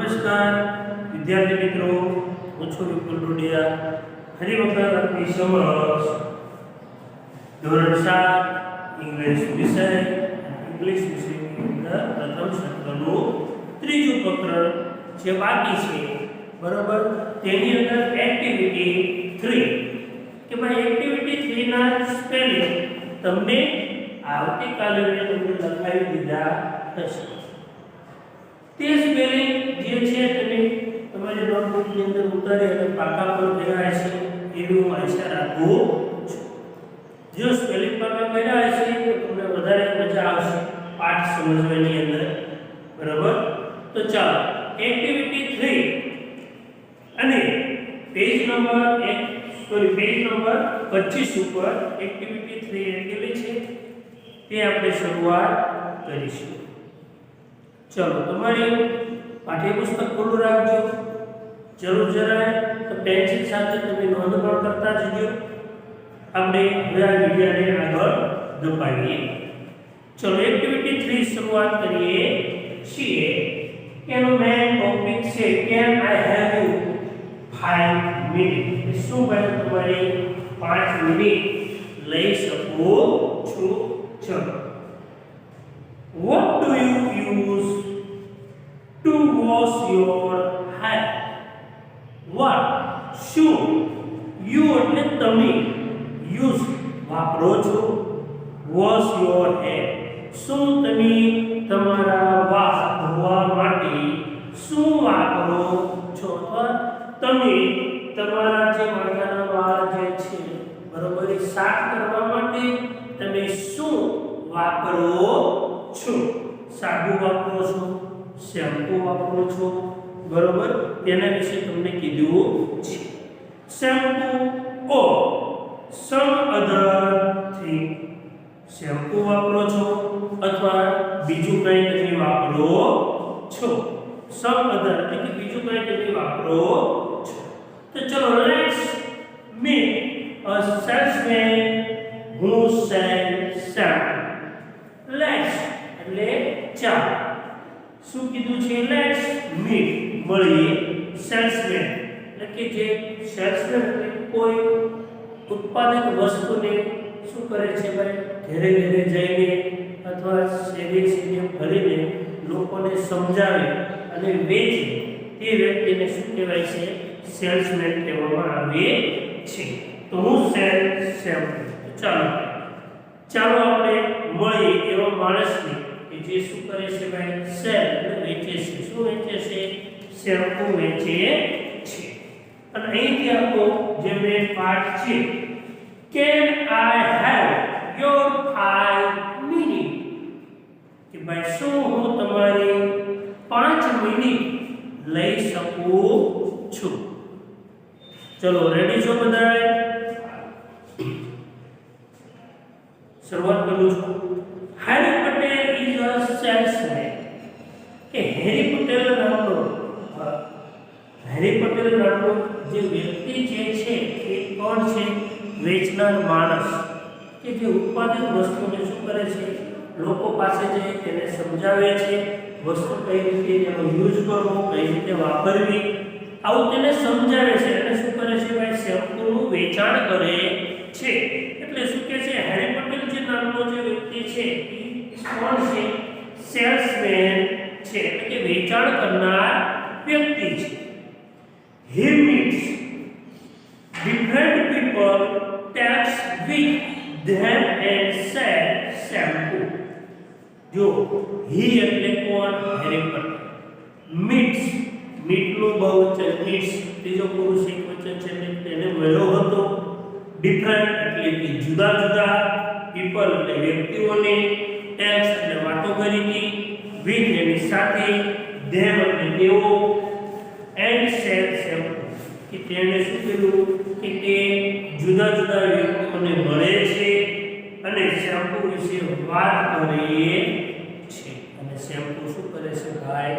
નમસ્કાર વિદ્યાર્થી મિત્રો, હું છું વિપુલ ડોડિયા. ફરી વખત આપની સમક્ષ ધોરણ 7 ઇંગ્લિશ વિષયની અંદર પ્રથમ સત્રનું ત્રીજું પ્રકરણ જે બાકી છે, બરોબર. તેની અંદર એક્ટિવિટી 3 કે ભાઈ એક્ટિવિટી 3 ના સ્પેલિંગ તમને આવતીકાલે મેં તમને લખાવી દીધા હશે. તે સ્પેલિંગ જે છે તમે તમારી નોટબુકની અંદર ઉતારી અને પાકા પર કર્યા હશે એવી હું આશા રાખું છું. જો સ્પેલિંગ પાકા કર્યા હશે તો તમને વધારે મજા આવશે પાઠ સમજવાની અંદર, બરાબર. તો ચાલો એક્ટિવિટી 3 અને પેજ નંબર 25 ઉપર એક્ટિવિટી 3 આપેલી છે તે આપણે શરૂઆત કરીશું. चलो तुम्हारी पाठ्यपुस्तक खोलू રાખજો. જરૂર જણાય તો પેન્સિલ સાથે તમે નોંધ પણ કરતા જજો. આપણે હવે આ વિડિયોને આગળ ધપાવીએ. ચલો એક્ટિવિટી 3 શરૂઆત કરીએ છીએ. એનો મેન ટોપિક છે can I have you 5 minute. શું ભાઈ તમારી 5 મિનિટ લઈ શકો છો? ચલો What do you use to wash your hair? What? શું? You એટલે તમે. Use વાપરો છો. Wash your hair. શું તમે તમારા વાળ ધોવા માટે શું વાપરો છો? અથવા તમે તમારા જે માથાના વાળ જે છે, બરોબર, એ સાફ કરવા માટે તમે શું વાપરો છો? સાબુ વાપરો છો, શેમ્પુ વાપરો છો, બરોબર. તેના વિશે તમને કીધું છે. Shampoo or some other thing. Shampoo વાપરો છો અથવા બીજું કંઈ તમે વાપરો છો. some other એટલે કે બીજું કંઈ તમે વાપરો છો. તો ચલો let's meet a salesman who sells shampoo. Let's એટલે ચાલો. શું કીધું છે? લેટ્સ મીટ મળીએ સેલ્સમેન એટલે કે જે સેલ્સમેન એટલે કોઈ ઉત્પાદક વસ્તુને શું કરે છે ભાઈ, ઘરે ઘરે જઈને અથવા શેરીએ ફરીને લોકોને સમજાવે અને વેચે તે વ્યક્તિને શું કહેવાય છે? સેલ્સમેન કહેવામાં આવે છે. તો હું સેલ્સમેન. ચાલો આપણે મળીએ એવા માણસને કે જે શું કરે છે ભાઈ? સેલ એટલે વેચે છે. શું વેચે છે? શેમ્પુ વેચે છે. અને અહીંથી આપણો જે મેન પાઠ છે can I have your 5 minute કે ભાઈ શું હું તમારી 5 મિનિટ લઈ શકું છું? ચલો રેડી છો બધા? શરૂઆત કરું છું. હેરી પટેલ ઇઝ અ સેલ્સમેન. કે હેરી પટેલ નામનો જે વ્યક્તિ જે છે એ કોણ છે? વેચનાર માણસ કે જે ઉત્પાદિત વસ્તુને શું કરે છે? લોકો પાસે જઈ તેને સમજાવે છે વસ્તુ કઈ રીતે તેનો યુઝ કરવો, કઈ રીતે વાપરવી, આવું તેને સમજાવે છે. અને શું કરે છે ભાઈ? શેમ્પૂનું વેચાણ કરે છે. એટલે શું કહે છે? હેરી પટેલ જે નામનો જે વ્યક્તિ છે એ કોણ છે? સેલ્સમેન છે, એટલે કે વેચાણ કરનાર વ્યક્તિ છે. He meets different people, talks with them and sells shampoo. જો he એટલે કોણ? હેરી પટેલ. meets નું બહુવચન meets, ત્રીજો પુરુષ એકવચન છે એટલે તેને મળ્યો હતો. different એટલે કે જુદા જુદા, people એટલે વ્યક્તિઓને, talks એટલે વાતો કરી હતી, with એની સાથે, them એટલે તેઓ, and sells shampoo કે તેને શું કીધું કે તે જુદા જુદા વ્યક્તિઓને મળે છે અને શેમ્પુ વિશે વાત કરે છે. અને શેમ્પુ શું કરે છે ભાઈ?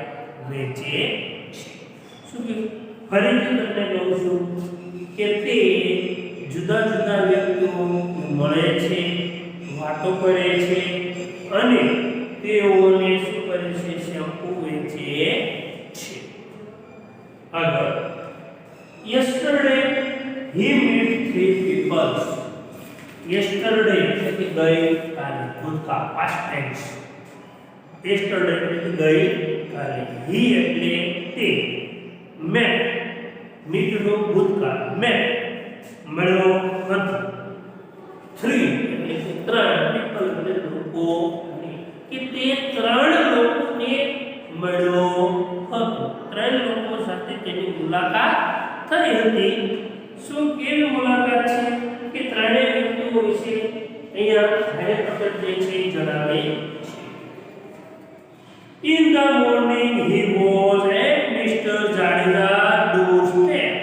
વેચે છે. શું કીધું? ફરીથી તમને કહું છું કે તે જુદા જુદા વ્યક્તિઓ મળે છે, વાતો કરે છે અને તેઓને શું કરે છે? શેમ્પુ વેચે છે. ગઈ કાલે, ભૂતકાળ પાસ્ટ ટેન્સ. yesterday એટલે ગઈ કાલે. he એટલે તે. met meet નો ભૂતકાળ met મળ્યો હતો. 3 એટલે કે 3 people એટલે લોકો કે તે 3 લોકોને મળ્યો હતો. 3 લોકો સાથે તેની મુલાકાત થઈ હતી. શું કેવી મુલાકાત છે કે ત્રણેય વ્યક્તિઓ વિશે અહીંયા હેરી પટેલ જે છે જણાવે છે. In the morning he was at Mr. Jadeja's doorstep.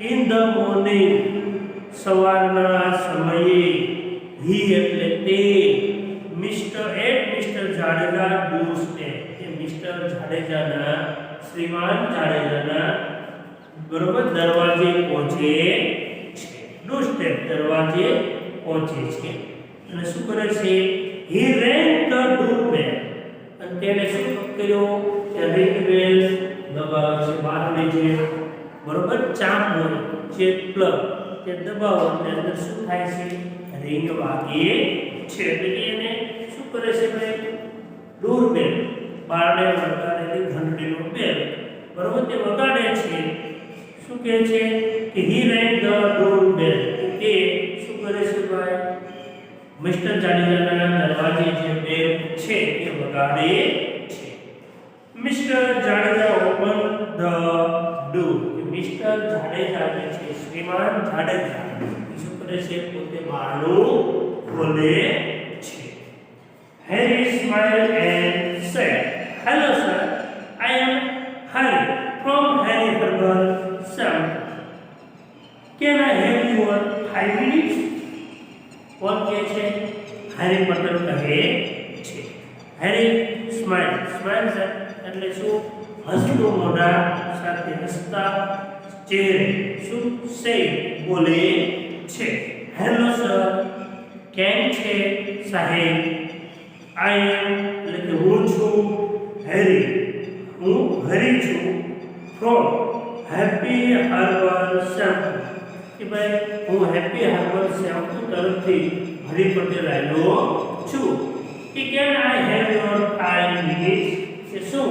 In the morning સવારના સમયે he એટલે તે Mr. જાડેજા's doorstep એ મિસ્ટર જાડેજાના શ્રીમાન જાડેજાના બરોબર દરવાજે પહોંચે છે. ડોરસ્ટેપ દરવાજે પહોંચે છે અને શું કરે છે? he rang the doorbell અને તેણે શું કર્યો? કે રિંગ બેલ દબાવે છે. બહારને જે બરોબર ચાપ હોય જે પ્લગ તે દબાવો એટલે અંદર શું થાય છે? રિંગ વાગે છે. એટલે કે એને શું કરે છે ભાઈ? ડોરબેલ બારણે વગાડેલી ઘંટડીનો બેલ બરોબર તે વગાડે છે. શું કહે છે કે he rang the doorbell કે શું કરે છે ભાઈ? મિસ્ટર જાડેજાના દરવાજે જે બેલ છે એ વગાડે છે. Mister Jadeja open the door. Mister Jadeja જે છે શ્રીમાન જાડેજા શું કરે છે? પોતે બારણું ખોલે છે. Harry smiled and said, "Hello sir, I am Harry from Harry Herbal Shampoo. Can I have your 5 minutes?" કોણ કહે છે? હેરી પટેલ કહે છે. હેરી સ્માઇલ એટલે શું? હસતું મોઢા સાથે હસતા ચહેરે શું સે બોલે છે. હેલો સર, કેમ છે સાહેબ? આઈ એમ એટલે કે હું છું હેરી, હું હરી છું. ફ્રોમ હેપી હર્બલ શેમ્પૂ કે ભાઈ હું હેપી હર્બલ શેમ્પૂ તરફથી હરી પટેલ આવ્યો છું. કે can I have your 5 minutes કે શું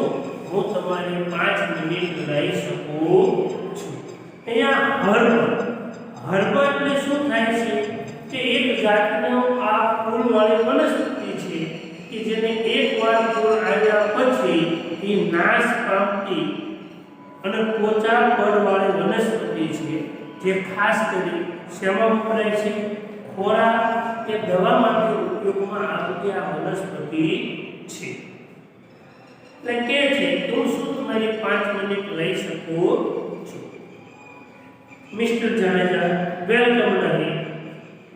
હું તમારી 5 મિનિટ લઈ શકું છું? અહીંયા હર્બ એટલે શું થાય છે કે એક જાતનો આ ફૂલવાળી વનસ્પતિ છે કે જેને એકવાર ફૂલ આવ્યા પછી એ નાશ પામતી અને પોચા પડવાળી વનસ્પતિ છે જે ખાસ કરી શેમાં વપરાય છે? ખોરાક કે દવા માટે ઉપયોગમાં આવતી આ વનસ્પતિ છે. એટલે કે છે કે હું શું તમારી 5 મિનિટ લઈ શકું છું? મિસ્ટર જાડેજા વેલકમ નહીં.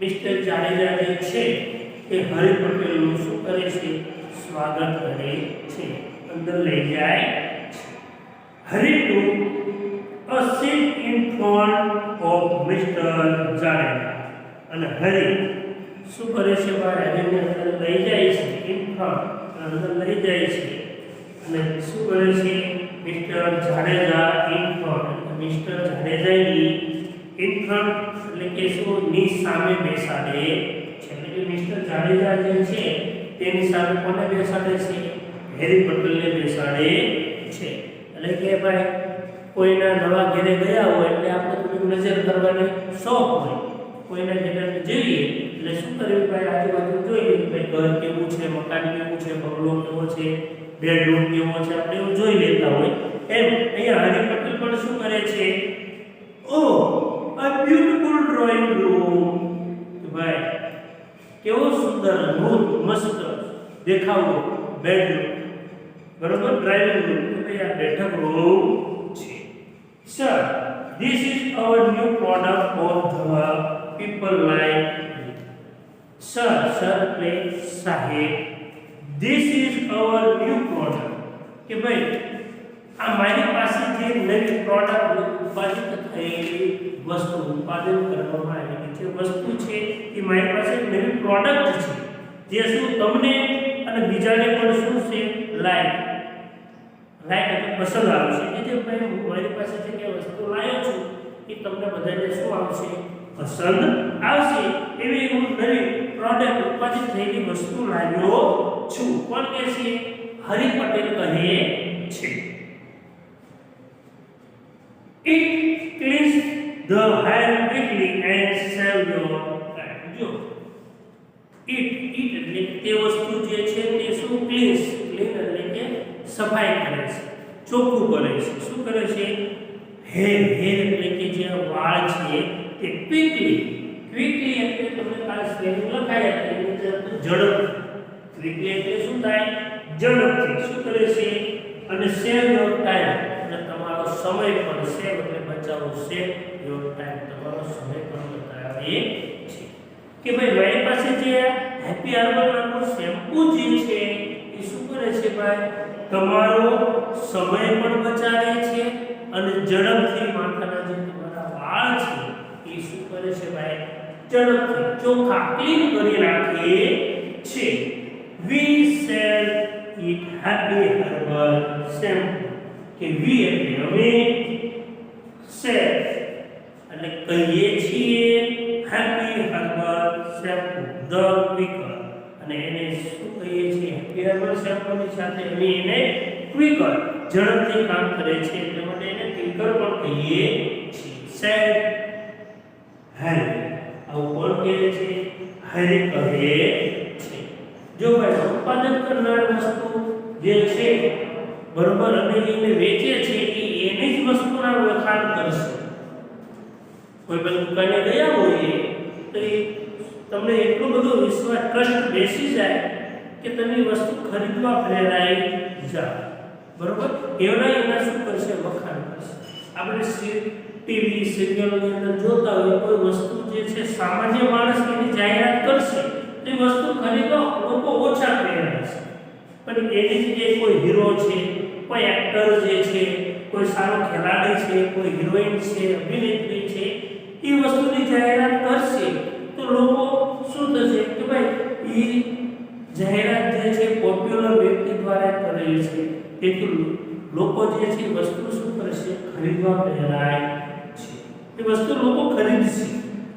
મિસ્ટર જાડેજા જે છે એ હરી પટેલનું શું કરે છે? સ્વાગત કરે છે, અંદર લઈ જાય છે. હરી two a seat in front of Mr. Jadeja અને હરી શું કરે છે ભાઈ? હરીને અંદર લઈ જાય છે. in front અંદર લઈ જાય છે અને શું કરે છે? Mister Jadeja in front mister જાડેજાની in front એટલે કે શું? ની સામે બેસાડે છે. એટલે કે મિસ્ટર જાડેજા જે છે તેની સામે કોને બેસાડે છે? હેરી પટેલને બેસાડે છે. એટલે કે ભાઈ કોઈના નવા ઘરે ગયા હોય એટલે આપણે થોડીક નજર કરવાની શોખ હોય. કોઈના ઘરે જઈએ એટલે શું કરવું ભાઈ? આજુબાજુ જોઈએ ભાઈ ઘર કેવું છે, મકાન કેવું છે, બંગલો કેવો છે, બેડરૂમ કેવો છે, આપણે એવું જોઈ લેતા હોય. એમ અહીંયા હરી પટેલ પણ શું કરે છે? ઓ a beautiful drawing room. ભાઈ કેવો સુંદર અદ્ભુત મસ્ત દેખાવો બેડરૂમ બરોબર ડ્રાઇવિંગ રૂમ કે ભાઈ આ બેઠક રૂમ છે. Sir this is our new product for the people like me. Sir એટલે સાહેબ this is our new product કે ભાઈ આ મારી પાસે જે નવી પ્રોડક્ટ ઉત્પાદિત થયેલી વસ્તુ ઉત્પાદન કરવામાં આવેલી જે વસ્તુ છે એ મારી પાસે નવી પ્રોડક્ટ છે જે શું તમને અને બીજાને પણ શું છે? લાઈક એટલે પસંદ આવશે કે જે ભાઈ હું મારી પાસે જે કે વસ્તુ લાવ્યો છું એ તમને બધાને શું આવશે? પસંદ આવશે. એવી હું નવી પ્રોડક્ટ ઉત્પાદિત થયેલી વસ્તુ લાવ્યો છું. કોણ કહે છે? હરી પટેલ કહે છે. It cleans the hair quickly and save your time. જો it એટલે તે વસ્તુ જે છે તે શું ક્લીન્સ એટલે કે સફાઈ કરે છે, ચોખ્ખું કરે છે. શું કરે છે? હેર એટલે કે જે વાળ છે તે ક્વિકલી એટલે તમને કાલ સ્પેલિંગ લખાયા છે એની ઝડપ. ક્વિકલી એટલે શું થાય? ઝડપથી. શું કરે છે? અને સેવ યોર ટાઈમ એટલે તમારો સમય પણ સેવ એટલે બચાવો. સેવ યોર ટાઈમ તમારો સમય પણ બચાવે છે. કે ભાઈ મારી પાસે જે હેપી હર્બલ નામનો શેમ્પૂ જે છે એ શું કરે છે ભાઈ? તમારો સમય પણ બચાવે છે અને ઝડપથી માથાના જે તમારા વાળ છે એ શું કરે છે ભાઈ? ઝડપથી ચોખ્ખા ક્લીન કરી નાખે છે. We sell it happy herbal shampoo. કે we એટલે અમે, sell એટલે કહીએ છીએ happy herbal shampoo the quicker અને એને શું કહીએ છીએ? happy herbal shampoo ની સાથે અમે એને quicker ઝડપથી કામ કરે છે એટલે માટે એને quicker પણ કહીએ છીએ. sell hair આવું કોણ કહે છે? હરી કહે છે. જો ભાઈ ઉત્પાદન કરનાર વસ્તુ જે છે બરોબર અને એને વેચે છે એ એની જ વસ્તુના વખાણ કરશે. કોઈ પણ દુકાને ગયા હોઈએ તો એ તમને એટલો બધો વિશ્વાસ ટ્રસ્ટ બેસી જાય કે તમે વસ્તુ ખરીદવા પ્રેરાઈ જાઓ. બરોબર એના શું કરશે? વખાણ કરશે. આપણે ટીવી સિરિયલની અંદર જોતા હોય કોઈ વસ્તુ જે છે સામાન્ય માણસ એની જાહેરાત કરશે તો એ વસ્તુ ખરીદવા લોકો ઓછા પ્રેરાશે. પણ એની જગ્યાએ કોઈ હીરો છે, કોઈ એક્ટર જે છે, કોઈ સારો ખેલાડી છે, કોઈ હિરોઈન છે, અભિનેત્રી છે એ વસ્તુની જાહેરાત કરશે તો લોકો શું થશે કે ભાઈ એ જાહેરાત જે છે પોપ્યુલર વ્યક્તિ દ્વારા કરેલી છે તેથી લોકો જે છે વસ્તુ શું કરશે? ખરીદવા પ્રેરાય છે. એ વસ્તુ લોકો ખરીદશે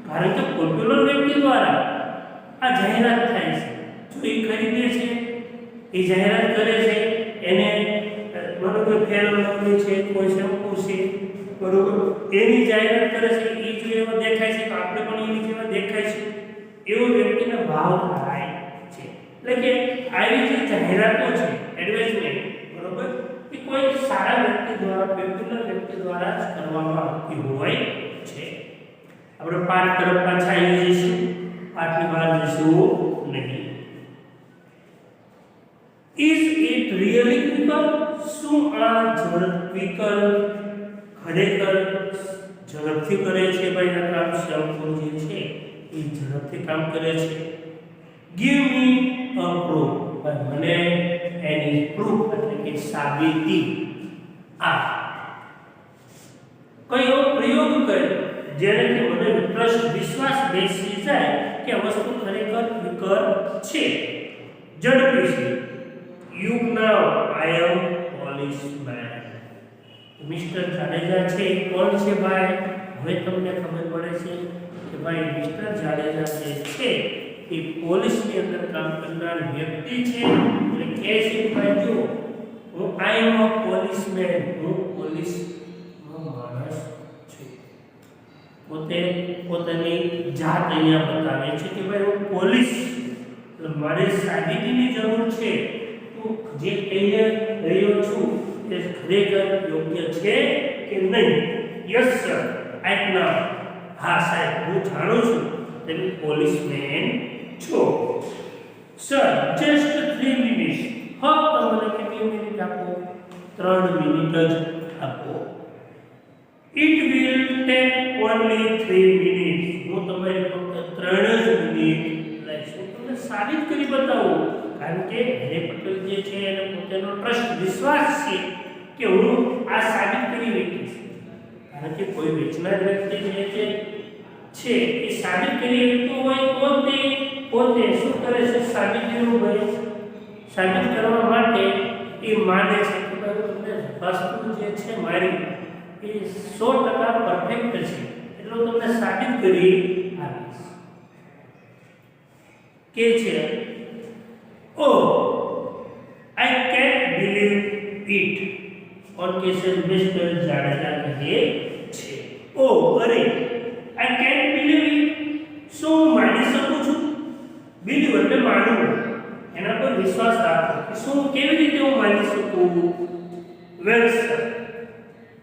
કારણ કે પોપ્યુલર વ્યક્તિ દ્વારા આ જાહેરાત થાય છે. જો એ ખરીદે છે, એ જાહેરાત કરે છે, એને માનો કે ફેર લવલી છે, કોઈ શેમ્પૂ છે બરોબર એની જાહેરાત કરે છે, એ જો એવો દેખાય છે તો આપણે પણ એની જેવા દેખાય છે એવો વ્યક્તિને ભાવ થાય છે. એટલે કે આવી જે જાહેરાતો છે એડવર્ટાઇઝમેન્ટ બરોબર એ કોઈ સારા વ્યક્તિ દ્વારા પોપ્યુલર વ્યક્તિ દ્વારા જ કરવામાં આવતી હોય છે. આપણે પાઠ તરફ પાછા આવી જઈશું. પાઠની બહાર જઈશું નહીં. Is it really quicker? શું આ quicker ખરેખર ઝડપથી કરે છે ભાઈ? આ કામ શેમ્પૂ જે છે એ ઝડપથી કામ કરે છે. Give me a proof. મને એની પ્રૂફ એટલે કે સાબિતી આ કયો પ્રયોગ કર્યો જેને કે મને વિશ્વાસ બેસી જાય કે આ વસ્તુ ખરેખર quicker છે, ઝડપી છે. You now I am policeman. Mister Jadeja છે કોણ છે ભાઈ? હવે તમને ખબર પડે છે કે ભાઈ મિસ્ટર જાડેજા જે છે એ પોલીસની અંદર કામ કરનાર વ્યક્તિ છે. એટલે કે છે ભાઈ જો હું આઈ એમ અ પોલીસમેન, હું પોલીસનો માણસ છું. પોતાની જાત અહીંયા બતાવે છે કે ભાઈ હું પોલીસ મારે સાબિતીની જરૂર છે. જે કહી રહ્યો છું તે ખરેખર યોગ્ય છે કે નહીં? યસ સર, આઈ નો. હા સાહેબ હું જાણું છું તમે પોલીસમેન છો. Sir just 3 minutes. ફક્ત મને કેટલી મિનિટ આપો? 3 મિનિટ જ આપો. It will take only 3 minutes. હું તમારી ફક્ત 3 જ મિનિટ લઈશ. હું તમને સાબિત કરી બતાવું કારણ કે હરે પટેલ જે છે એને પોતાનો ટ્રસ્ટ વિશ્વાસ છે કે હું આ સાબિત કરી શકીશ. કારણ કે કોઈ વેચનાર વ્યક્તિ જે છે એ સાબિત કરી શકતો હોય તો તે પોતે શું કરે છે? સાબિતીનું ભાઈ સાબિત કરવા માટે એ માને છે કે તમને વસ્તુ જે છે મારી એ 100% પરફેક્ટ છે એટલે હું તમને સાબિત કરી આપીશ. કે છે oh I can't believe it ઓન કેસર મિસ્ટર જાડેજા કહે છે ઓ અરે આઈ કેન્ટ બિલીવ ઇટ શું હું માની શકું છું બિલીવ એટલે માનવું એના પર વિશ્વાસ રાખવો કે શું કેવી રીતે હું માની શકું વેલ સર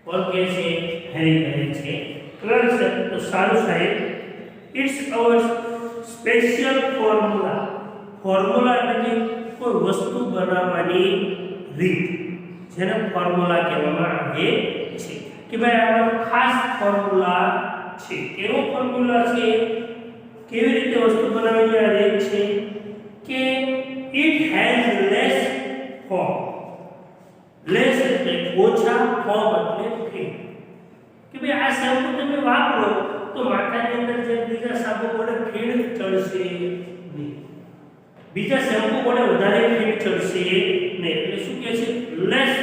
ઓર કે છે હેરી કહે છે વેલ સર તો સારું સાહેબ ઇટ્સ અવર સ્પેશિયલ ફોર્મ્યુલા એટલે કોઈ વસ્તુ બનાવવાની રીત જેને ફોર્મ્યુલા કહેવામાં આવે છે કે ભાઈ આ ખાસ ફોર્મ્યુલા છે કેવો ફોર્મ્યુલા છે કેવી રીતે વસ્તુ બનાવવાની આ રીત છે કે it has less foam less એટલે ઓછા ફોર્મ એટલે ફીટ કે ભાઈ આ શેમ્પુ તમે વાપરો તો માથાની અંદર જે બીજા સાબુ વડે ફીણ ચડશે નહીં બીજા શેમ્પુ વડે વધારે ફીણ ચડશે નહીં એટલે શું કહે છે લેસ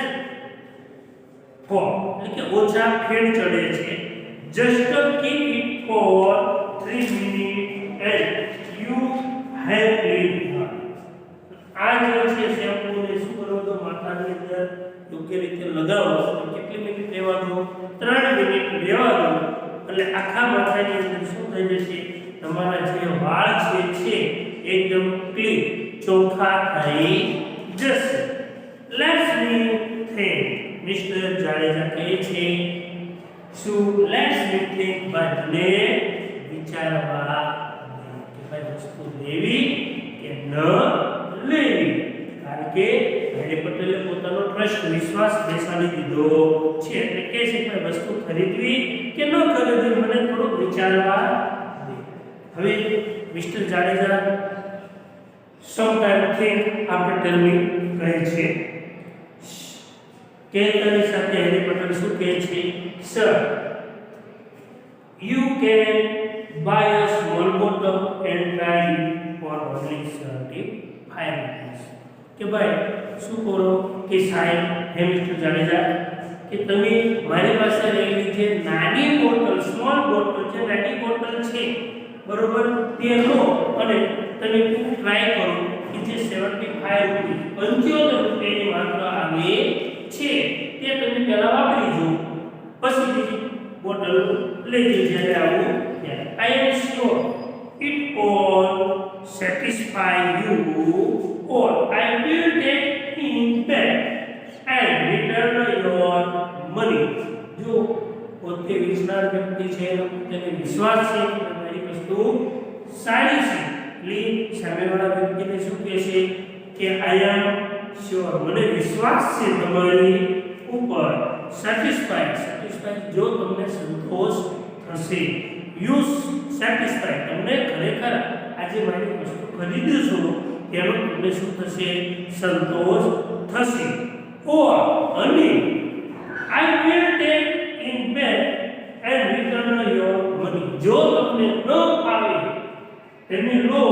ફોર્મ એટલે કે ઓછા ફીણ ચડે છે just keep it for 3 minute and you have clean આ જે છે શેમ્પુ ને શું કરો તો માથાની અંદર યોગ્ય રીતે લગાવો કેટલી મિનિટ રહેવા દો 3 મિનિટ રહેવા દો એટલે આખા માથાની અંદર શું થઈ જશે તમારા જે વાળ છે એકદમ ક્લીન ચોખ્ખા થઈ જશે let's me think mister Jadeja કહે છે શું લેટ્સ મી થિંક બદલે વિચારવા કે ભાઈ વસ્તુ લેવી કે ન લેવી કારણ કે હેરી પટેલે પોતાનો ટ્રસ્ટ વિશ્વાસ બેસાડી દીધો છે એટલે કે છે કે વસ્તુ ખરીદવી કે ન ખરીદવી મને થોડું વિચારવા દે હવે mister Jadeja sometime think after tell me કહે છે કે તેની સાથે હેરી પટેલ શું કહે છે sir you can buy a small bottle and try it for only 75 rupees કે ભાઈ શું કરો કે સાહેબ હે મિસ્ટર જાડેજા કે તમે મારી પાસે રહેલી જે નાની બોટલ સ્મોલ બોટલ જે નાની બોટલ છે બરોબર તે લો અને તમે ટ્રાય કરો કે જે 75 રૂપિયાની માત્ર આવે છે તે તમે પહેલા વાપરી જો પછી બીજી બોટલ લેજો જ્યારે આવું ત્યારે I am sure it all satisfy you or I will take him back and return your money. જો પોતે વિશ્વાસ વ્યક્તિ છે તેને વિશ્વાસ છે કે તમારી વસ્તુ સારી છે એટલે સામેવાળા વ્યક્તિને શું કહે છે કે આઈ એમ શ્યોર મને વિશ્વાસ છે તમારી ઉપર સેટિસ્ફાઈડ જો તમને સંતોષ થશે યુ સેટિસ્ફાઈડ તમને ખરેખર આજે મારી વસ્તુ ખરીદશો તેનો તમને શું થશે સંતોષ થશે ઓર અને I will take in back and return your money જો તમને ન ફાવે તેને લો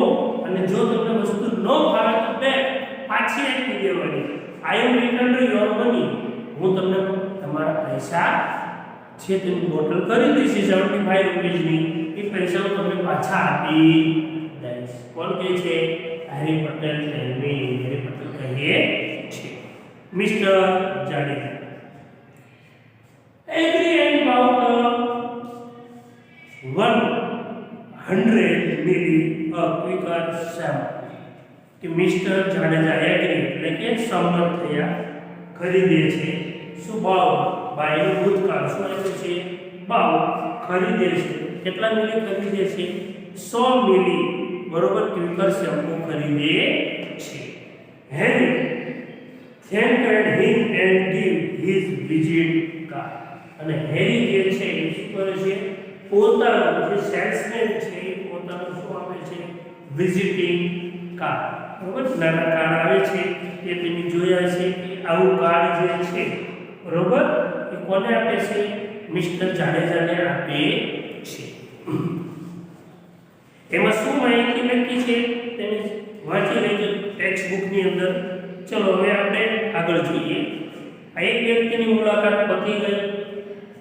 અને જો તમને વસ્તુ ન ફાવે તો બેક પાછી આપી દેવાની આઈ એમ રિટર્ન યોર મની હું તમને તમારા પૈસા છે તેની બોટલ ખરીદી છે 75 રૂપિયાની એ પૈસા હું તમને પાછા આપી દઈશ કોણ કહે છે હેરી પટેલ હેરી પટેલ કહીએ છે mister Jadeja agree and about 100 ml quicker shampoo કે મિસ્ટર જાડેજા એગ્રી એટલે કે સંમત થયા ખરીદે છે શું ભાવ બાયનો ભૂતકાળ શું આવે છે ભાવ ખરીદે છે કેટલા મિલી ખરીદે છે 100 મિલી બરોબર ક્વિકર શેમ્પુ ખરીદે છે Harry thanked him and give his visit card અને હેરી જે છે એ શું કરે છે પોતાનો જે સેલ્સમેન છે પોતાનો શું આપે છે વિઝિટિંગ કાર્ડ બરોબર નાના કાર્ડ આવે છે એ તમે જોયા છે કે આવું કાર્ડ જે છે બરોબર એ કોને આપે છે મિસ્ટર જાડેજાને આપે છે એમાં શું માહિતી લખી છે તેને વાંચી લેજો ટેક્સ્ટ બુકની અંદર ચલો હવે આપણે આગળ જોઈએ આ એક વ્યક્તિની મુલાકાત પતી ગઈ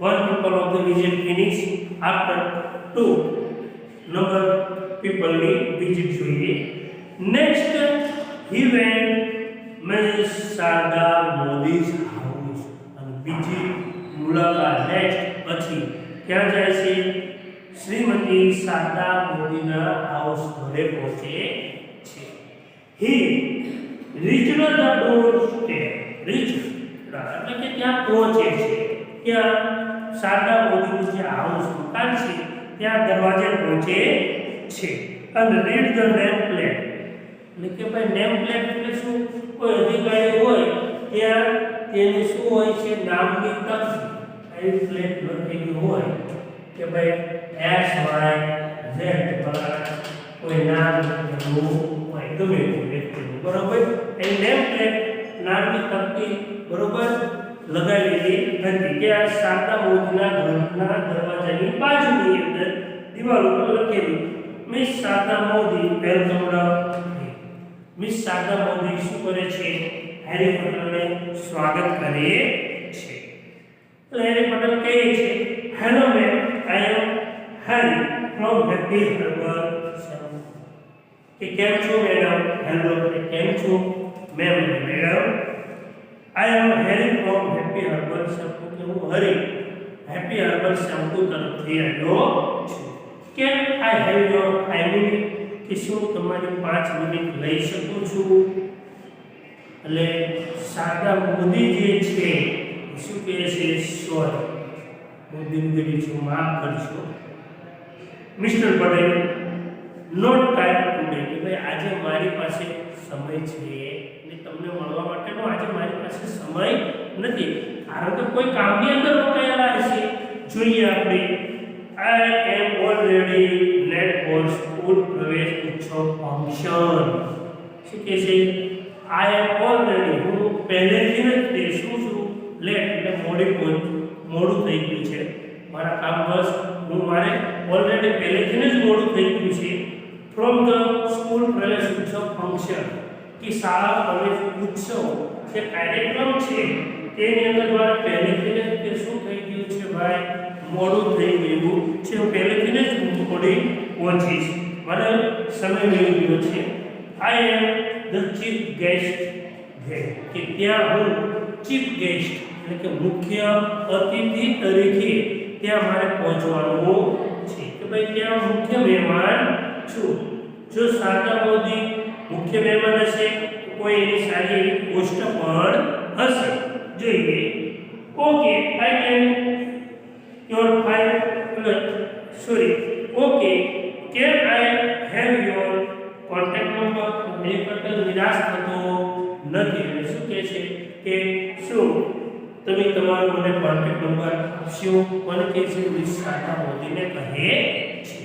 one people of the visit finish after 2 number પીપલની વિઝિટ જોઈએ next he went means Sharada Modi's house, અને બીજી મુલાકાત નેક્સ્ટ પછી ક્યાં જાય છે? શ્રીમતી શારદા મોદીના હાઉસ ઘરે પહોંચે છે. He reached the door step, reached એટલે કે ત્યાં પહોંચે છે. ત્યાં શારદા મોદીનું જે હાઉસ મકાન છે ત્યાં દરવાજે પહોંચે છે. અને રીડ ધ નેમ પ્લેટ, એટલે કે ભાઈ નેમ પ્લેટ એટલે શું? કોઈ અધિકારી હોય ત્યાં તેની શું હોય છે? નામની તકતી આવી પ્લેટ લખેલી હોય કે ભાઈ XYZ પર કોઈ નામ લખેલું હોય, ગમે તે વ્યક્તિનું, બરોબર? એ નેમ પ્લેટ નામની તકતી બરોબર લગાવેલી હતી કે આ શારદા મોદીના ઘરના દરવાજાની બાજુની અંદર દિવાલ ઉપર લખેલું miss Sharda Modi welcome. Miss Sharda Modi શું કરે છે? હેરી પોટરને સ્વાગત કરે છે. તો હેરી પોટર કહે છે, hello ma'am, I am Harry from happy herbal salon. કે કેમ છો મેડમ? હેલો કેમ છો ma'am? Madam I am Harry from happy herbal shampoo, કે હું હરી હેપી હર્બલ શેમ્પૂ તરફથી આવ્યો છું. Can I have your 5 minute, કે શું તમારી 5 મિનિટ લઈ શકું છું? એટલે શારદા મોદી જે છે શું કહે છે? સોરી, હું દિલગીરી છું, માફ કરશો mister Patel, not time today, કે ભાઈ આજે મારી પાસે સમય છે ને તમને મળવા માટેનો આજે મારી પાસે સમય નથી, કારણ કે કોઈ કામની અંદર રોકાયેલા હશે. જોઈએ આપણે, આઈ એમ ઓલરેડી લેટ ફોર સ્કૂલ પ્રવેશ ઉત્સવ ફંક્શન. શું કહે છે? આઈ એમ ઓલરેડી, હું પહેલેથી જ તે શું છું? લેટ એટલે મોડું થઈ ગયું છે મારા કામ, બસ હું મારે ઓલરેડી પહેલેથી જ મોડું થઈ ગયું છે. ફ્રોમ ધ સ્કૂલ પ્રવેશ ઉત્સવ ફંક્શન, કે શાળા પ્રવેશ ઉત્સવ જે કાર્યક્રમ છે તેની અંદર મારે પહેલેથી જ તે શું થઈ ગયું છે ભાઈ? મોડું થઈ ગયું છે. હું પહેલેથી જ મોડી પહોંચીશ, મારે સમય મળી ગયો છે. I am the chief guest there, કે ત્યાં હું ચીફ ગેસ્ટ એટલે કે મુખ્ય અતિથિ તરીકે ત્યાં મારે પહોંચવાનું છે, કે ભાઈ ત્યાં મુખ્ય મહેમાન છું. જો શારદા મોદી મુખ્ય મહેમાન હશે તો કોઈ એની સારી એવી પોસ્ટ પણ હશે. જોઈએ, okay I can your 5 sorry okay can I have your contact number. Harry Potter નિરાશ થતો નથી અને શું કહે છે કે શું તમે તમારો મને કોન્ટેક્ટ નંબર આપશો? કોને કહે છે? મિસ શારદા મોદીને કહે છે.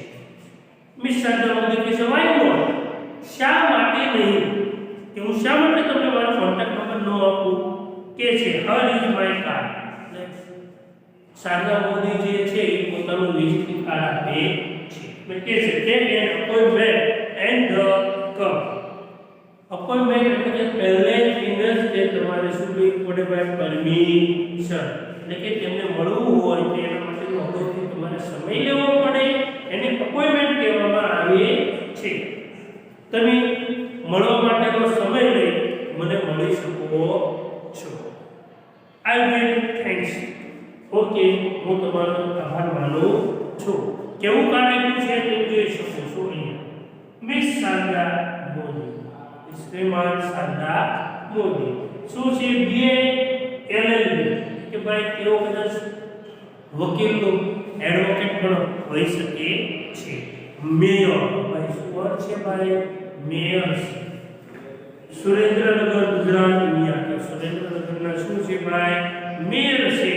મિસ શારદા મોદી કહે છે, વાય નોટ, શા માટે નહીં? કે હું શા માટે તમને મારો કોન્ટેક્ટ નંબર ન આપું? કે છે here is my card. Sharada Modi જે છે એ પોતાનું વિઝિટિંગ કાર્ડ આપે છે. મેં કહે છે take an appointment and the come. Appointment એટલે કે પહેલેથી જ તે તમારે શું લેવું પડે ભાઈ? પરમિશન, એટલે કે તેમને મળવું હોય તો એના માટેનો અગત્યનો તમારે સમય લેવો પડે, એને અપોઇન્ટમેન્ટ કહેવામાં આવે છે. તમે મળવા માટેનો સમય લઈ મને મળી શકો છો. I will thanks. ઓકે, હું તમારો આભાર માનું છું. કેવું કાર્ડ આપ્યું છે તે જોઈ શકો છો અહીંયા. મિસ શારદા મોદી, શ્રીમાન શારદા મોદી શું છે? BA LLB, કે ભાઈ તેઓ કદાચ વકીલનો એડવોકેટ પણ હોઈ શકે છે. મેયર, ભાઈ શું છે ભાઈ? મેયર છે. સુરેન્દ્રનગર ગુજરાત ઇન્ડિયા, કે સુરેન્દ્રનગરના શું છે ભાઈ? મેયર છે.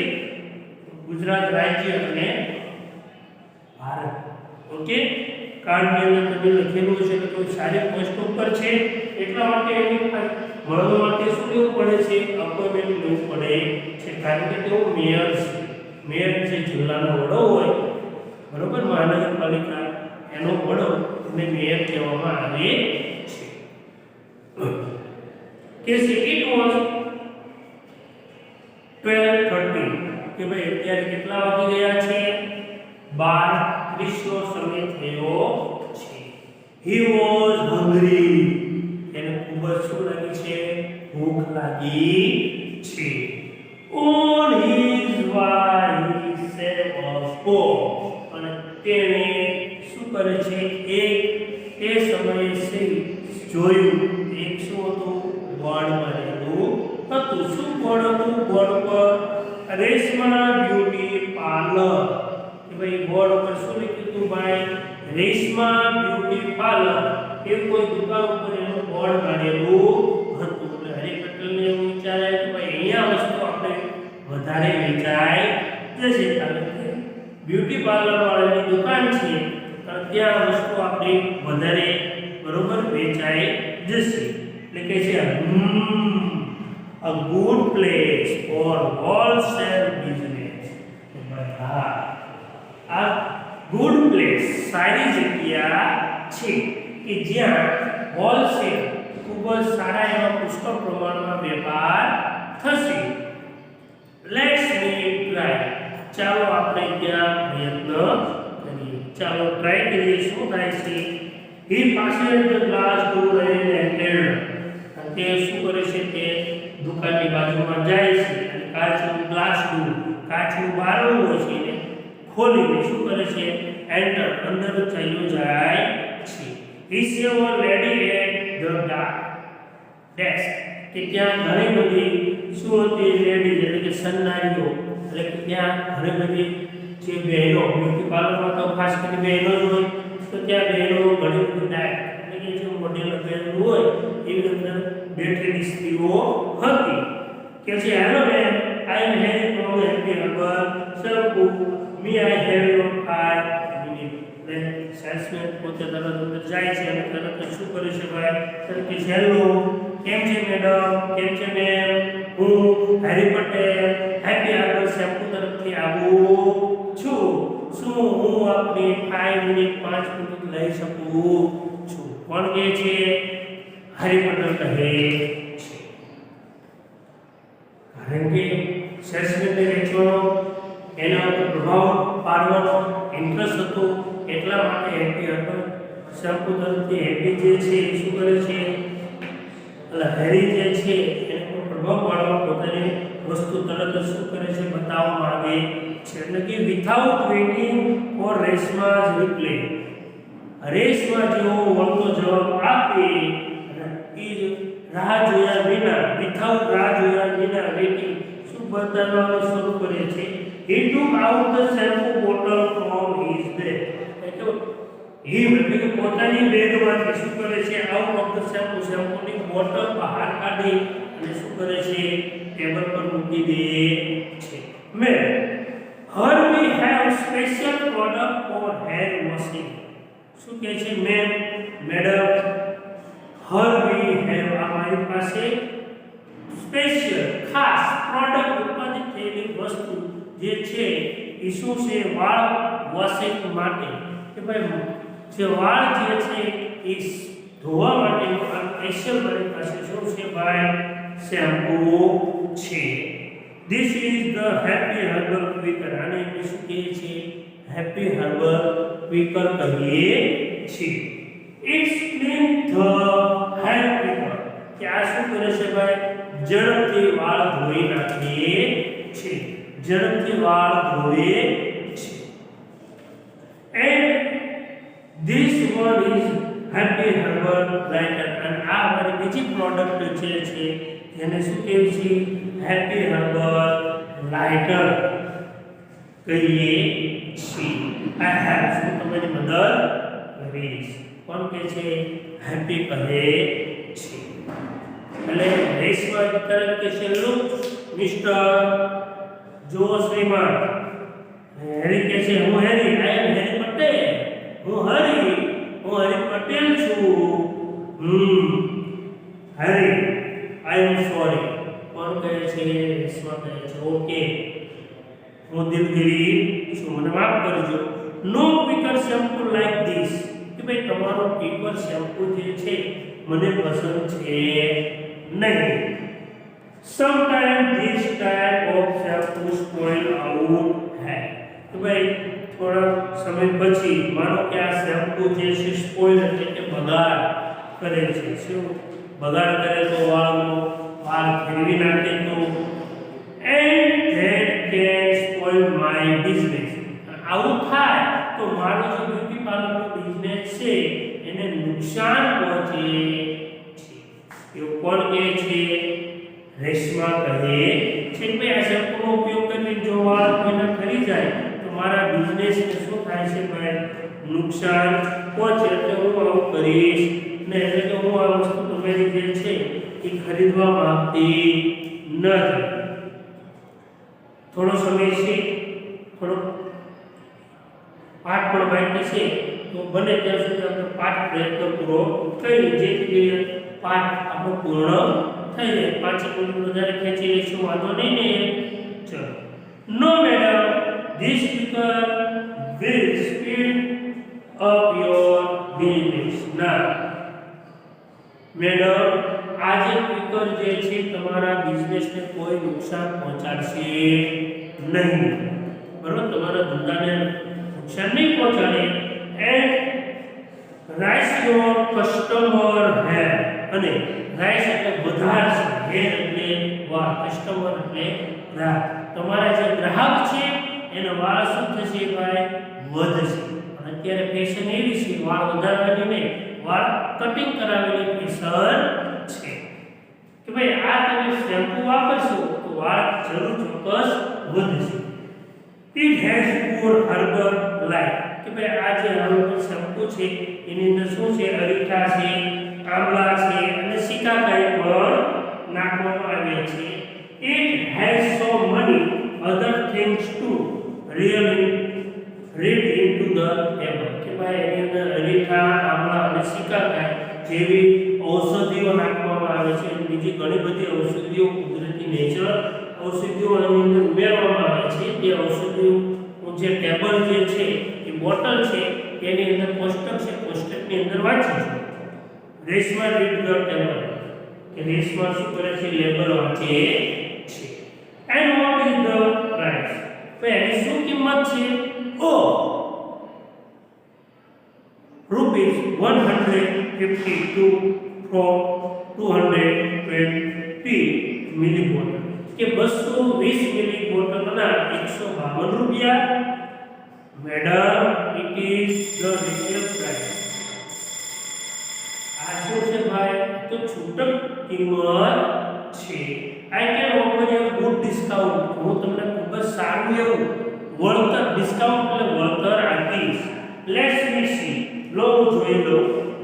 ગુજરાત રાજ્ય અને ભારત. ઓકે, કાર્ડની અંદર તમે લખેલું છે કે કોઈ સારી પોસ્ટ ઉપર છે એટલા માટે એની મળવા માટે શું લેવું પડે છે? અપોઇન્ટમેન્ટ લેવું પડે છે, કારણ કે તેઓ મેયર છે. મેયર જે જિલ્લાનો વડો હોય, બરોબર, મહાનગરપાલિકા એનો વડો એને મેયર કહેવામાં આવે છે. કે ઇટ વોઝ 12:30, કે ભાઈ અત્યારે કેટલા વાગી ગયા છે? 12:30 નો સમય થયો છે. હી વોઝ હંગ્રી, ભૂખ લાગી છે. On his way he saw a fox અને તેણે શું કરે છે તે સમયે છે જોયું એક શું હતું બોર્ડ મારેલું હતું. શું બોર્ડ હતું? બોર્ડ પર રેશમા બ્યુટી પાર્લર. કે ભાઈ બોર્ડ ઉપર શું લખ્યું હતું ભાઈ? Reshma beauty parlour. એ કોઈ દુકાન ઉપર એનું બોર્ડ મારેલું હતું. એટલે હરી પટેલને એવું વિચારાય કે ભાઈ અહીંયા વસ્તુ આપણે વધારે વેચાય જશે, કારણ કે બ્યુટી પાર્લર વાળાની દુકાન છે અને ત્યાં વસ્તુ આપણે વધારે બરોબર વેચાય જશે. એટલે કે છે a good place for wholesale business. હા, આ ગુડ પ્લેસ સારી જગ્યા છે કે જ્યાં હોલસેલ ખૂબ જ સારા એવા પુષ્કળ પ્રમાણમાં વેપાર થશે. Let's me try. ચાલો આપણે ત્યાં પ્રયત્ન કરીએ. ચાલો ટ્રાય કરીએ શું થાય છે. He passed the glass door and entered. તે શું કરે છે તે દુકાનની બાજુમાં જાય છે અને કાચનું ગ્લાસ ડોર, કાચનું બારણું હોય છે એને ખોલીને શું કરે છે એન્ટર અંદર ચાલ્યો જાય છે. He saw a lady at the desk. કે ત્યાં ઘણી બધી શું હતી લેડી એટલે કે સન્નારીઓ, એટલે કે ત્યાં ઘણી બધી જે બહેનો બ્યુટી પાર્લરમાં તો ખાસ કરીને બહેનો જ હોય તો ત્યાં બહેનો ઘણી બધી ડાયટ એટલે કે જે મોડેલ બહેનો હોય એવી અંદર બેઠેલી સ્ત્રીઓ હતી. કે છે hello ma'am, I am Harry from happy herbal shampoo, me I have your 5 minute. એટલે સેલ્સમેન પોતે તરત અંદર જાય છે અને તરત શું કરે છે ભાઈ? તરત કે હેલો, કેમ છે મેડમ, કેમ છે મેમ, હું હેરી પટેલ હેપી હર્બલ શેમ્પૂ તરફથી આવું છું. શું હું આપની 5 મિનિટ લઈ શકું છું? કોણ કહે છે? હેરી પટેલ કહે છે. કારણ કે સેલ્સમેનને વેચવાનો એના ઉપર પ્રભાવ પાડવાનો ઇન્ટરેસ્ટ હતો, એટલા માટે હેપી હર્બલ શેમ્પૂ તરફથી હેપી જે છે એ શું કરે છે એટલે હેરી જે છે એના પર પ્રભાવ પાડવા પોતાની વસ્તુ તરત જ શું કરે છે બતાવવા માંગે છે. એટલે કે without waiting for Reshma's reply. Reshma જેવો વળતો જવાબ આપે એ રાહ જોયા વિના, વિથઆઉટ રાહ જોયા વિના વેઇટિંગ શું બતાવવાનું શરૂ કરે છે. he took out the shampoo bottle from his bag. એટલે એટલે કે પોતાની બેગમાંથી શું કરે છે આઉટ ઓફ ધ શેમ્પૂ, શેમ્પૂની બોટલ બહાર કાઢી અને શું કરે છે ટેબલ પર મૂકી દે છે. Ma'am, her we have special product for hair washing. શું કહે છે ma'am? Madam, her we have અમારી પાસે સ્પેશિયલ ખાસ પ્રોડક્ટ ઉત્પાદિત થયેલી વસ્તુ જે છે એ શું છે વાળ વોશિંગ માટે. કે ભાઈ જે વાળ જે છે એ ધોવા માટેનું આ સ્પેશિયલ મારી પાસે શું છે ભાઈ? શેમ્પૂ છે. This is the happy herbal quicker. આને આપણે શું કહીએ છીએ? હેપી હર્બલ ક્વિકર કહીએ છીએ. It's clean the hair quicker. કે આ શું કરે છે ભાઈ? ઝડપથી વાળ ધોઈ નાખે છે, ઝડપથી વાળ ધોવે છે. And this one is happy herbal lighter. અને આ અમારી બીજી પ્રોડક્ટ છે જેને શું કહેવાય છે? હેપી હર્બલ લાઇટર કહીએ છીએ. આ હેલ્પ શું તમારી મદદ કરીશ. કોણ કહે છે? હેપી કહે છે. એટલે રેશમા તરફ કે છે લુક મિસ્ટર, જો શ્રીમાન. હેરી કહે છે હું હેરી, આઈ એમ હેરી પટેલ, હું હરી પટેલ છું. હેરી, આઈ એમ સોરી. કોણ કહે છે? રેશમા કહે છે ઓકે, હું દિલગીરી છું, મને માફ કરજો. નો ક્વિકર શેમ્પૂ લાઈક ધીસ. કે ભાઈ તમારો ક્વિકર શેમ્પૂ જે છે મને પસંદ છે નહીં. Sometime this type of shampoo spoil out હે. કે ભાઈ થોડા સમય પછી માનો કે આ શેમ્પૂ જે છે સ્પોઇલ એટલે કે બગાડ કરે છે. શું બગાડ કરે તો વાળનો વાળ ફેરવી નાખે તો and that can spoil my business. આવું થાય તો મારો જે બ્યુટી પાર્લરનો બિઝનેસ છે એને નુકસાન પહોંચે છે. એવું કોણ કહે છે? રેશમા કહે છે કે ભાઈ આ શેમ્પૂનો ઉપયોગ કરીને જો વાળ કોઈના ખરી જાય તો મારા બિઝનેસને શું થાય છે ભાઈ? નુકસાન પહોંચે. એટલે હું આવું કરીશ ને, એટલે કે હું આ વસ્તુ તમારી જે છે એ ખરીદવા માંગતી નથી. થોડો સમય છે, થોડો પાઠ પણ બાકી છે, તો બને ત્યાં સુધી આપણે પાઠ પ્રયત્ન પૂરો કરીએ જેથી પાઠ આપણો પૂર્ણ થઈ જાય. 5 મિનિટ વધારે ખેંચી લઈશું, વાંધો નહીં ને? ચલો. No madam, this speaker will speed up your business. ના મેડમ, આ જે સ્પીકર જે છે તમારા બિઝનેસને કોઈ નુકસાન પહોંચાડશે નહીં. બરોબર? તમારા ધંધાને નુકસાન નહીં પહોંચાડે. And raise your customer hair. અને રાઇસ એટલે વધારશે, હેર એટલે વાળ, કસ્ટમર એટલે ગ્રાહક. તમારા જે ગ્રાહક છે એનો વાળ શું થશે ભાઈ? વધશે. અને અત્યારે ફેશન એવી છે વાળ વધારવાની નહીં, વાળ કટિંગ કરાવવાની ફેશન છે કે ભાઈ આ તમે શેમ્પૂ વાપરશો તો વાળ જરૂર ચોક્કસ વધશે. It has Por herbal life. કે ભાઈ આ જે હર્બલ શેમ્પૂ છે એની અંદર શું છે? અરીઠા છે, આમલા છે અને શિકાકાઈ પણ નાખવામાં આવે છે. It has so money other things to read into the table. કે ભાઈ એની અંદર અરીઠા, આમલા અને શિકાકાઈ જેવી ઔષધિઓ નાખવામાં આવે છે. બીજી ઘણી બધી ઔષધિઓ, કુદરતી નેચરલ ઔષધિઓ એની અંદર ઉમેરવામાં આવે છે. તે ઔષધિઓ જે ટેબલ જે છે એ બોટલ છે એની અંદર કોષ્ટક છે, કોષ્ટકની અંદર વાંચી છે. Reshma read the table. કે રેશમા શું કરે છે? લેબલ વાંચે છે. And what is the price? તો એની શું કિંમત છે? ઓ રૂપીસ 152 from 220 મિલી બોટલ. કે 220 મિલી બોટલના 152 રૂપિયા. Madam, it is the retail price. આ શું છે ભાઈ? તો છૂટક કિંમત છે. I can offer you good discount. હું તમને ખૂબ જ સારું એવું વળતર, ડિસ્કાઉન્ટ એટલે વળતર આપીશ. Let's me C. લો જોઈ લો.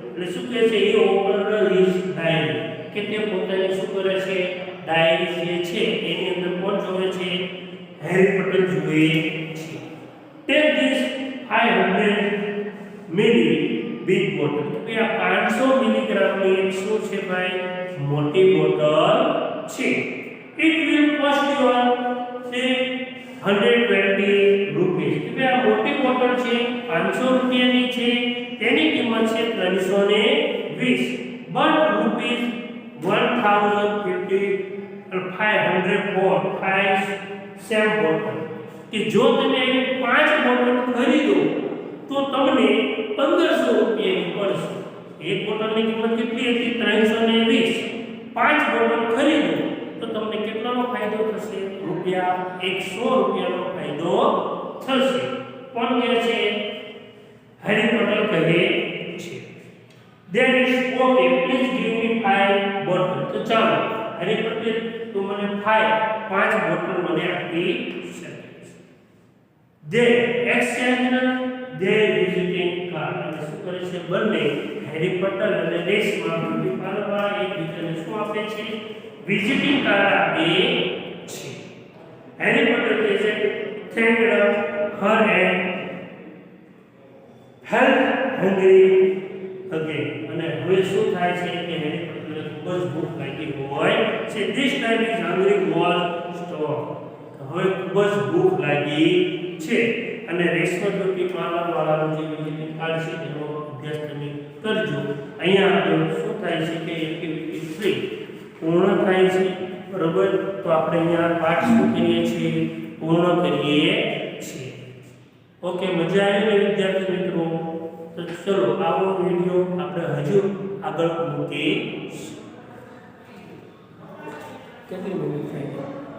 એટલે શું કહે છે? એ ઓપન હિઝ ડાયરી. કે તે પોતાની શું કરે છે? ડાયરી જે છે એની અંદર કોણ જોવે છે? હેરી પોટર જોવે છે. Take this 500 milli big bottle. કે આ 500 મિલીગ્રામની એક શું છે ભાઈ? મોટી બોટલ છે. It will cost you 120 rupees. કે આ મોટી બોટલ છે 500 રૂપિયાની છે, તેની કિંમત છે 320. But rupees 1050 500 for 5 same bottle. કે જો તમે 5 બોટલ ખરીદો તો તમને 1500 રૂપિયાની પડશે. એક બોટલની કિંમત કેટલી હતી? 320. 5 બોટલ ખરીદો તો તમને કેટલાનો ફાયદો થશે? રૂપિયા 100 રૂપિયાનો ફાયદો થશે. કોણ કહે છે? હેરી પોટર કહે છે. Then it's okay, please give me 5 bottle. તો ચાલો હેરી પોટર તું મને 5 બોટલ મને આપી શકે. જે એક્સચેન્જ જે વિઝિટિંગ કાર્ડ. અને શું કરે છે? બંને હેરી પોટર અને રેશમા બ્યુટી પાર્લર એકબીજાને શું આપે છે? વિઝિટિંગ કાર્ડ આપે છે. હેરી પોટર કહે છે thank Har and help hungry again. અને હવે શું થાય છે કે હેરી પોટરને ખૂબ જ ભૂખ લાગી હોય છે. This time is hungry was stop. હવે ખૂબ જ ભૂખ લાગી છે. અને રેશમા બ્યુટી પાર્લર વાળાનું જે વિઝિટિંગ કાર્ડ છે એનો અભ્યાસ તમે કરજો. અહીંયા આપણે શું થાય છે કે એક્ટિવિટી 3 પૂર્ણ થાય છે. બરોબર? તો આપણે અહીંયા પાઠ શું કરીએ છીએ? પૂર્ણ કરીએ છીએ. ઓકે, મજા આવી ને વિદ્યાર્થી મિત્રો? તો ચલો આવો વિડિયો આપણે હજુ આગળ મૂકીશું. કેટલી મિનિટ થાય છે?